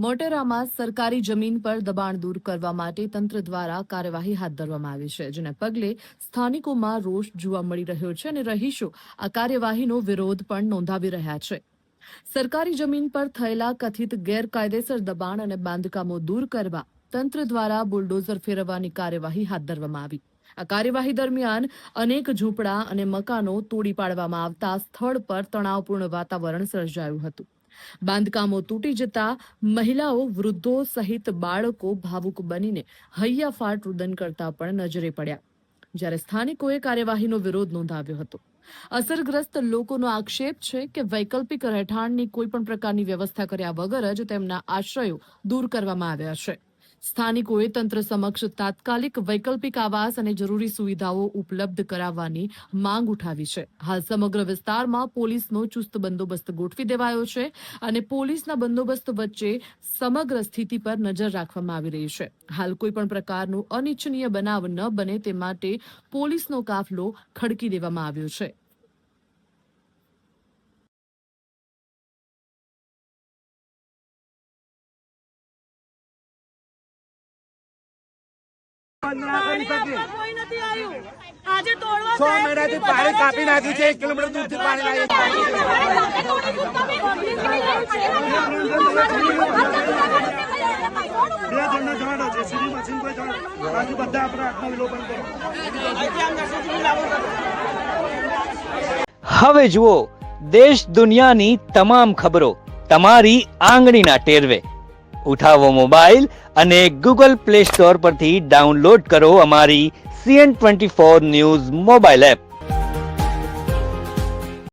મોટેરામાં સરકારી જમીન પર દબાણ દૂર કરવા માટે તંત્ર દ્વારા કાર્યવાહી હાથ ધરવામાં આવી છે, જેને પગલે સ્થાનિકોમાં રોષ જોવા મળી રહ્યો છે અને રહીશો આ કાર્યવાહીનો વિરોધ પણ નોંધાવી રહ્યા છે. સરકારી જમીન પર થયેલા કથિત ગેરકાયદેસર દબાણ અને બાંધકામો દૂર કરવા તંત્ર દ્વારા બુલડોઝર ફેરવવાની કાર્યવાહી હાથ ધરવામાં આવી. આ કાર્યવાહી દરમિયાન અનેક ઝૂંપડા અને મકાનો તોડી પાડવામાં આવતા સ્થળ પર તણાવપૂર્ણ વાતાવરણ સર્જાયું હતું. બાંધકામો તૂટી જતા મહિલાઓ, વૃદ્ધો સહિત બાળકો ભાવુક બનીને હૈયાફાટ રુદન કરતા પણ નજરે પડ્યા, જ્યારે સ્થાનિકોએ કાર્યવાહીનો વિરોધ નોંધાવ્યો હતો. અસરગ્રસ્ત લોકોનો આક્ષેપ છે કે વૈકલ્પિક રહેઠાણની કોઈ પણ પ્રકારની વ્યવસ્થા કર્યા વગર જ તેમના આશ્રયો દૂર કરવામાં આવ્યા છે. સ્થાનિકોએ તંત્ર સમક્ષ તાત્કાલિક વૈકલ્પિક આવાસ અને જરૂરી સુવિધાઓ ઉપલબ્ધ કરાવવાની માંગ ઉઠાવી છે. હાલ સમગ્ર વિસ્તારમાં પોલીસનો ચુસ્ત બંદોબસ્ત ગોઠવી દેવાયો છે અને પોલીસના બંદોબસ્ત વચ્ચે સમગ્ર સ્થિતિ પર નજર રાખવામાં આવી રહી છે. હાલ કોઈ પણ પ્રકારનું અનિચ્છનીય બનાવ ન બને તે માટે પોલીસનો કાફલો ખડકી દેવામાં આવ્યો છે. આજે 6 મહિનાથી પાણી કાપી નાખ્યું છે. 1 કિલોમીટર દૂરથી પાણી લાગે છે. 2 જણને જવાના છે. સીધી મશીન કોઈ જવાના બાકી બધા આપણે આટલા વિલોપન કરો. હવે જુઓ દેશ દુનિયાની તમામ ખબરો તમારી આંગળીના ટેરવે. ઉઠાવો મોબાઈલ અને ગૂગલ પ્લે સ્ટોર પરથી ડાઉનલોડ કરો અમારી CN24 ન્યૂઝ મોબાઈલ એપ.